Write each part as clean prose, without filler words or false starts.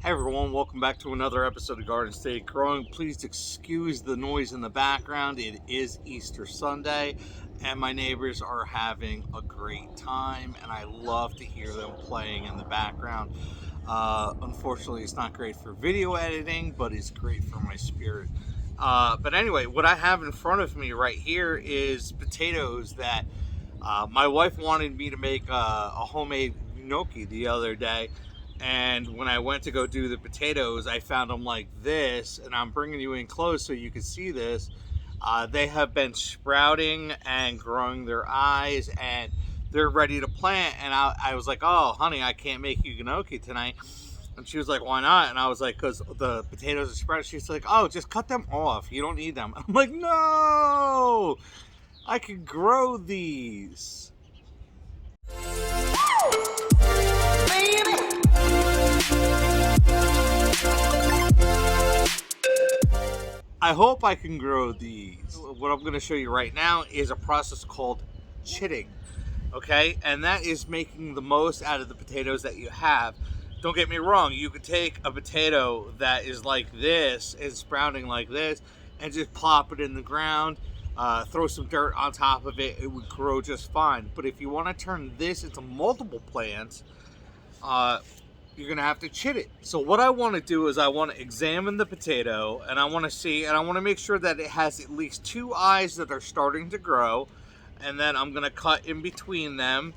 Hey everyone, welcome back to another episode of Garden State Growing. Please excuse the noise in the background. It is Easter Sunday and my neighbors are having a great time and I love to hear them playing in the background. Unfortunately, it's not great for video editing, but it's great for my spirit. But anyway, what I have in front of me right here is potatoes that my wife wanted me to make a homemade gnocchi the other day. And when I went to go do the potatoes, I found them like this, and I'm bringing you in close so you can see this. They have been sprouting and growing their eyes, and they're ready to plant. And I was like, oh, honey, I can't make you gnocchi tonight. And she was like, why not? And I was like, because the potatoes are sprouting. She's like, oh, just cut them off. You don't need them. I'm like, no, I can grow these. I hope I can grow these. What I'm going to show you right now is a process called chitting, okay? And that is making the most out of the potatoes that you have. Don't get me wrong, you could take a potato that is like this, and sprouting like this, and just plop it in the ground, throw some dirt on top of it, it would grow just fine. But if you want to turn this into multiple plants, you're gonna have to chit it. So what I want to do is I want to examine the potato and I want to see, and I want to make sure that it has at least two eyes that are starting to grow, and then I'm gonna cut in between them.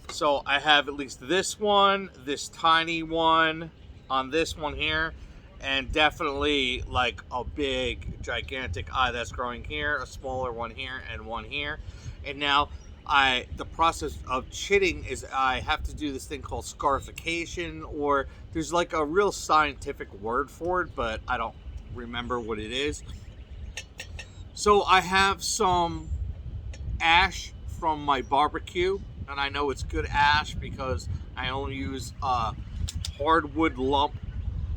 So I have at least this one, this tiny one on this one here, and definitely like a big gigantic eye that's growing here, a smaller one here, and one here. And now the process of chitting is I have to do this thing called scarification, or there's like a real scientific word for it, but I don't remember what it is. So I have some ash from my barbecue, and I know it's good ash because I only use hardwood lump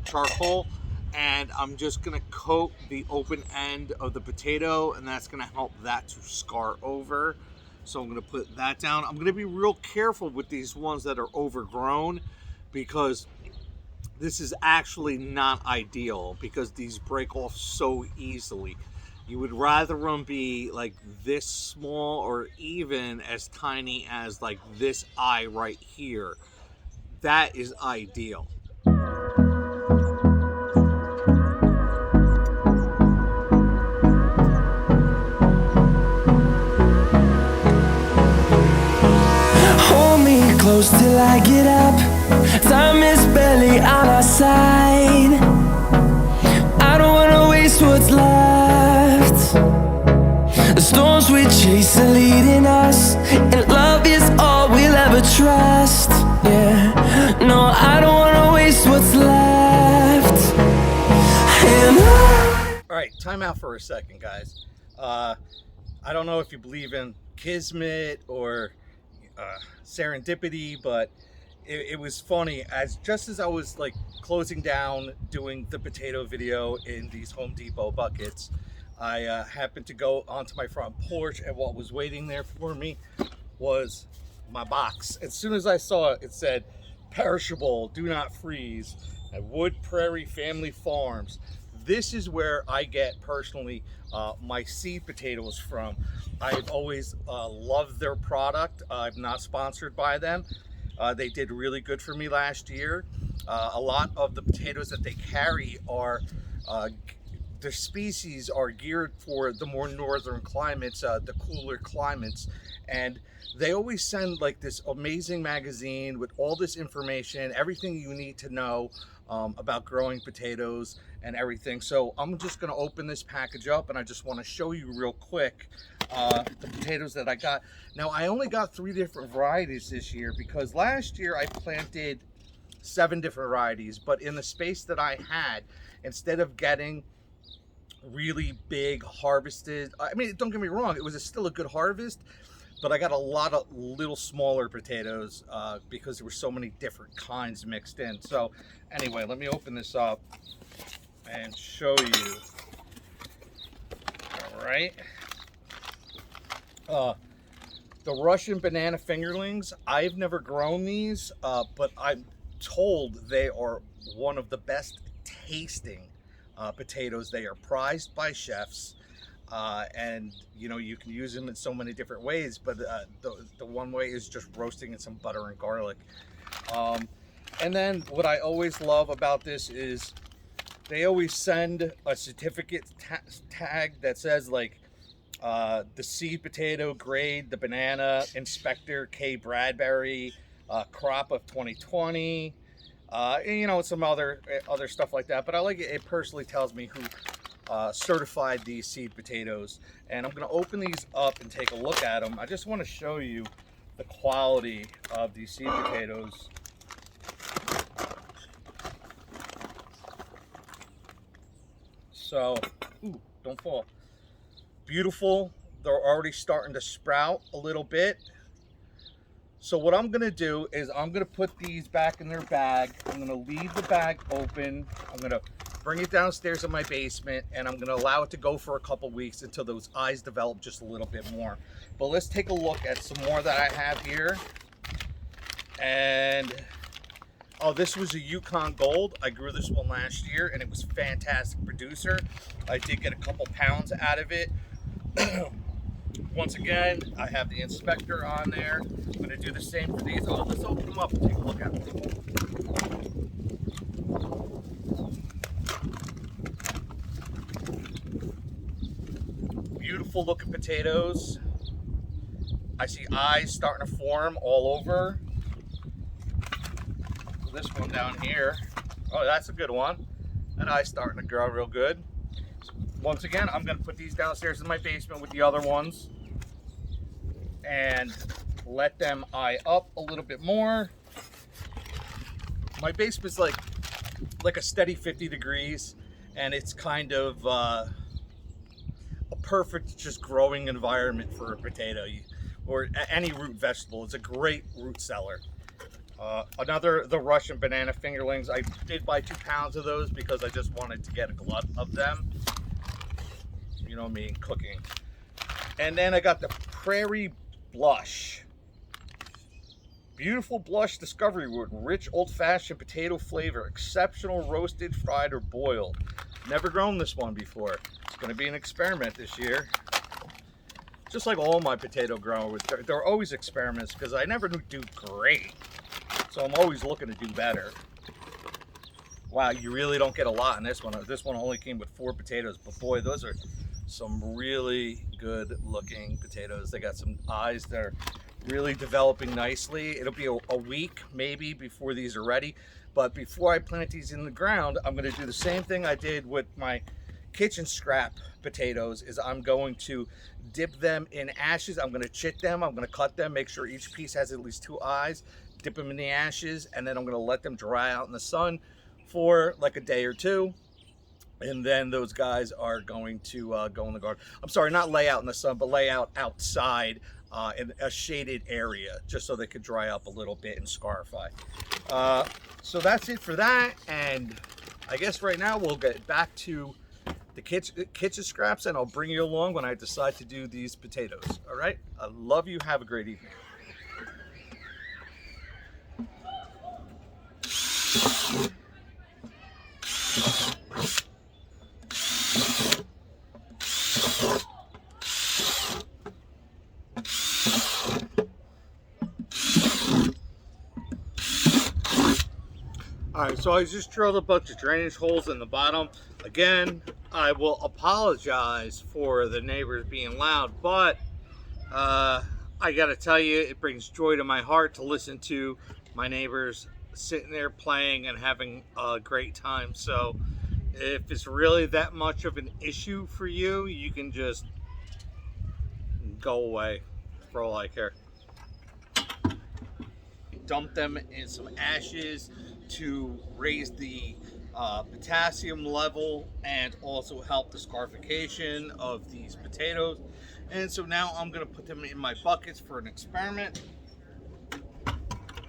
charcoal, and I'm just gonna coat the open end of the potato, and that's gonna help that to scar over. So I'm going to put that down. I'm going to be real careful with these ones that are overgrown, because this is actually not ideal because these break off so easily. You would rather them be like this small, or even as tiny as like this eye right here. That is ideal. Close till I get up. Time is barely on our side. I don't wanna waste what's left. The storms we chase are leading us, and love is all we'll ever trust. Yeah, no, I don't wanna waste what's left. All right, time out for a second, guys. I don't know if you believe in kismet or serendipity, but it was funny. Just as I was like closing down doing the potato video in these Home Depot buckets, I happened to go onto my front porch, and what was waiting there for me was my box. As soon as I saw it, it said perishable, do not freeze, at Wood Prairie Family Farms. This is where I get personally my seed potatoes from. I've always loved their product. I'm not sponsored by them. They did really good for me last year. A lot of the potatoes that they carry are, their species are geared for the more northern climates, the cooler climates. And they always send like this amazing magazine with all this information, everything you need to know about growing potatoes and everything. So I'm just going to open this package up, and I just want to show you real quick the potatoes that I got. Now I only got 3 different varieties this year, because last year I planted 7 different varieties, but in the space that I had, instead of getting really big harvested, I mean, don't get me wrong, it was still a good harvest, but I got a lot of little smaller potatoes because there were so many different kinds mixed in. So anyway, let me open this up and show you. All right. The Russian banana fingerlings, I've never grown these, but I'm told they are one of the best tasting potatoes. They are prized by chefs, and you know, you can use them in so many different ways, but the one way is just roasting in some butter and garlic. And then what I always love about this is they always send a certificate tag that says like the seed potato grade, the banana inspector K Bradbury, crop of 2020, and, you know, some other stuff like that. But I like it. It personally tells me who certified these seed potatoes. And I'm going to open these up and take a look at them. I just want to show you the quality of these seed potatoes. So, ooh, don't fall. Beautiful. They're already starting to sprout a little bit. So what I'm gonna do is I'm gonna put these back in their bag. I'm gonna leave the bag open. I'm gonna bring it downstairs in my basement, and I'm gonna allow it to go for a couple weeks until those eyes develop just a little bit more. But let's take a look at some more that I have here. And oh, this was a Yukon Gold. I grew this one last year, and it was fantastic producer. I did get a couple pounds out of it. Once again, I have the inspector on there. I'm going to do the same for these. Oh, let's open them up and take a look at them. Beautiful looking potatoes. I see eyes starting to form all over. This one down here, oh, that's a good one. That eye's starting to grow real good. Once again, I'm going to put these downstairs in my basement with the other ones and let them eye up a little bit more. My basement's like a steady 50 degrees, and it's kind of a perfect just growing environment for a potato or any root vegetable. It's a great root cellar. The Russian banana fingerlings. I did buy 2 pounds of those because I just wanted to get a glut of them. You know me, cooking. And then I got the Prairie Blush. Beautiful blush discovery wood, rich old-fashioned potato flavor, exceptional roasted, fried, or boiled. Never grown this one before. It's going to be an experiment this year. Just like all my potato growers, they're always experiments because I never do great. So I'm always looking to do better. Wow, you really don't get a lot in this one. This one only came with 4 potatoes, but boy, those are some really good looking potatoes. They got some eyes that are really developing nicely. It'll be a week maybe before these are ready. But before I plant these in the ground, I'm going to do the same thing I did with my kitchen scrap potatoes. Is I'm going to dip them in ashes. I'm going to chit them. I'm going to cut them, make sure each piece has at least 2 eyes, dip them in the ashes, and then I'm going to let them dry out in the sun for like a day or 2. And then those guys are going to go in the garden. I'm sorry, not lay out in the sun, but lay out outside in a shaded area, just so they could dry up a little bit and scarify. So that's it for that. And I guess right now we'll get back to the kitchen scraps, and I'll bring you along when I decide to do these potatoes. All right? I love you. Have a great evening. Alright, so I just drilled a bunch of drainage holes in the bottom. Again, I will apologize for the neighbors being loud, but I gotta tell you, it brings joy to my heart to listen to my neighbors sitting there playing and having a great time. So if it's really that much of an issue for you, you can just go away for all I care. Dump them in some ashes to raise the potassium level and also help the scarification of these potatoes. And so now I'm going to put them in my buckets for an experiment.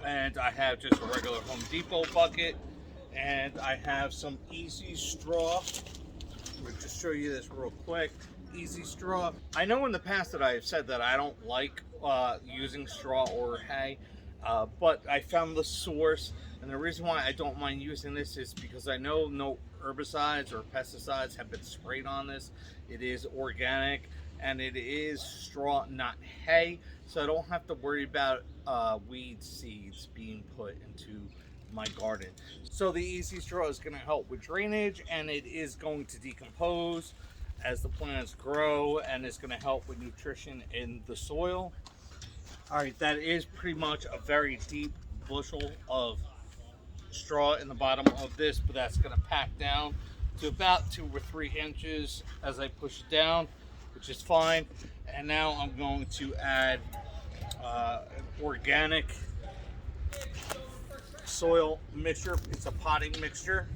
And I have just a regular Home Depot bucket, and I have some easy straw. Let me just show you this real quick. Easy straw. I know in the past that I've said that I don't like using straw or hay, but I found the source, and And the reason why I don't mind using this is because I know no herbicides or pesticides have been sprayed on this. It is organic and it is straw, not hay, so I don't have to worry about weed seeds being put into my garden. So the easy straw is going to help with drainage, and it is going to decompose as the plants grow, and it's going to help with nutrition in the soil. All right, that is pretty much a very deep bushel of straw in the bottom of this, but that's going to pack down to about 2 or 3 inches as I push it down, which is fine. And now I'm going to add an organic soil mixture. It's a potting mixture.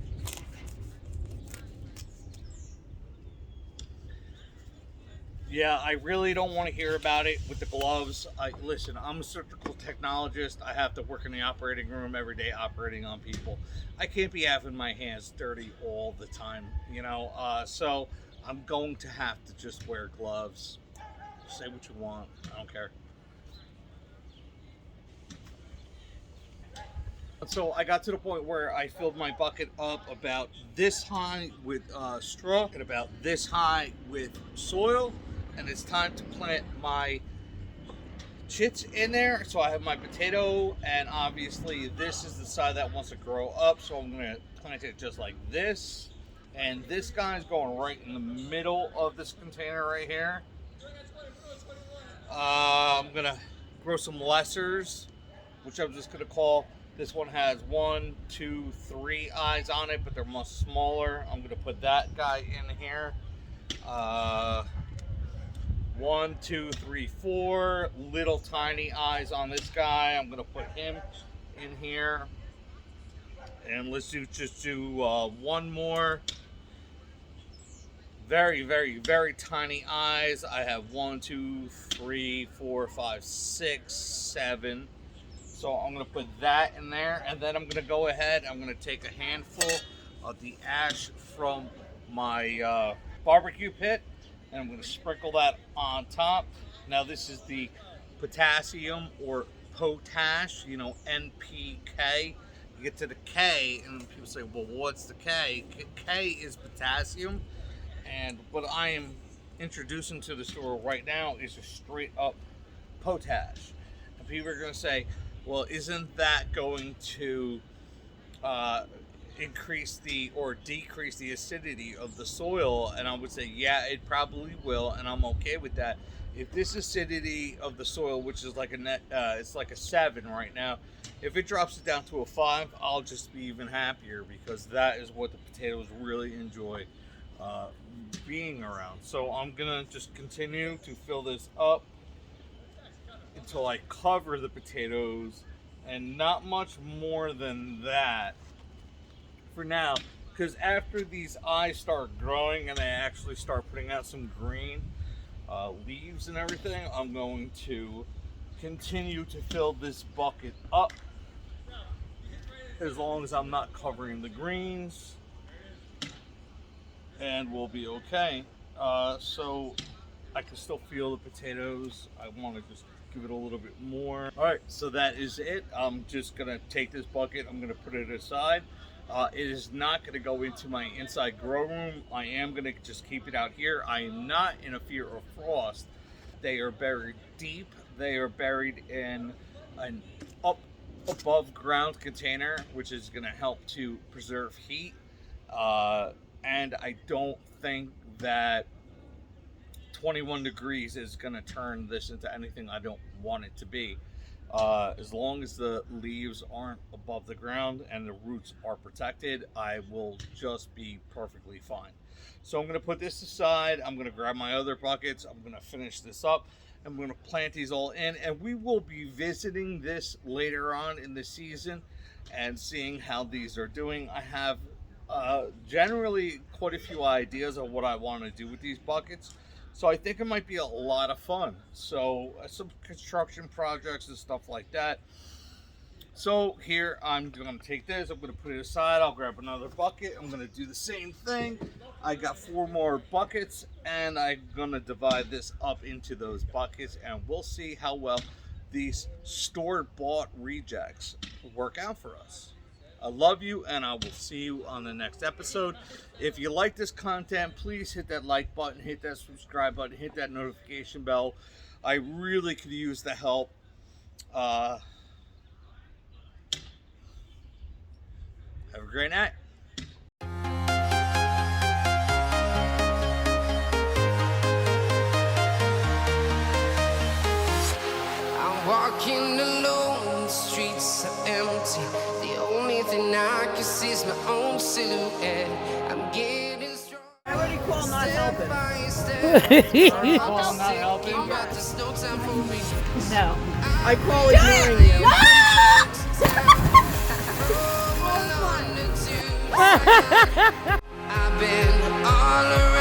Yeah, I really don't want to hear about it with the gloves. Listen, I'm a surgical technologist. I have to work in the operating room every day operating on people. I can't be having my hands dirty all the time, you know. So I'm going to have to just wear gloves. Say what you want. I don't care. So I got to the point where I filled my bucket up about this high with straw and about this high with soil. And it's time to plant my chits in there. So I have my potato, and obviously this is the side that wants to grow up. So I'm going to plant it just like this. And this guy's going right in the middle of this container right here. I'm going to grow some lessers, which I'm just going to call, this one has 1, 2, 3 eyes on it, but they're much smaller. I'm going to put that guy in here. 1, 2, 3, 4 little tiny eyes on this guy. I'm gonna put him in here, and let's just do one more. Very, very, very tiny eyes. I have 1, 2, 3, 4, 5, 6, 7. So I'm gonna put that in there, and then I'm gonna go ahead. I'm gonna take a handful of the ash from my barbecue pit, and I'm going to sprinkle that on top. Now this is the potassium or potash, you know, NPK. You get to the K and people say, well, what's the K? K is potassium, and what I am introducing to the store right now is a straight up potash. And people are going to say, well, isn't that going to increase or decrease the acidity of the soil? And I would say, yeah, it probably will, and I'm okay with that. If this acidity of the soil, which is like it's like a 7 right now, if it drops it down to a 5, I'll just be even happier, because that is what the potatoes really enjoy being around. So I'm gonna just continue to fill this up until I cover the potatoes, and not much more than that for now, because after these eyes start growing and they actually start putting out some green leaves and everything, I'm going to continue to fill this bucket up, as long as I'm not covering the greens, and we'll be okay. So I can still feel the potatoes. I want to just give it a little bit more. All right, so that is it. I'm just gonna take this bucket, I'm gonna put it aside. It is not going to go into my inside grow room. I am going to just keep it out here. I am not in a fear of frost. They are buried deep. They are buried in an above ground container, which is going to help to preserve heat. And I don't think that 21 degrees is going to turn this into anything I don't want it to be. As long as the leaves aren't above the ground and the roots are protected, I will just be perfectly fine. So I'm going to put this aside. I'm going to grab my other buckets. I'm going to finish this up. I'm going to plant these all in, and we will be visiting this later on in the season and seeing how these are doing. I have generally quite a few ideas of what I want to do with these buckets. So I think it might be a lot of fun. So some construction projects and stuff like that. So here I'm going to take this, I'm going to put it aside, I'll grab another bucket, I'm going to do the same thing. I got 4 more buckets, and I'm going to divide this up into those buckets, and we'll see how well these store-bought rejects work out for us. I love you, and I will see you on the next episode. If you like this content, please hit that like button, hit that subscribe button, hit that notification bell. I really could use the help. Have a great night. I'm walking alone, the streets are empty. The only thing I can see is my own silhouette. I'm getting strong. I already called not helping. Call not helping? No. I call ignoring you. I've been all around.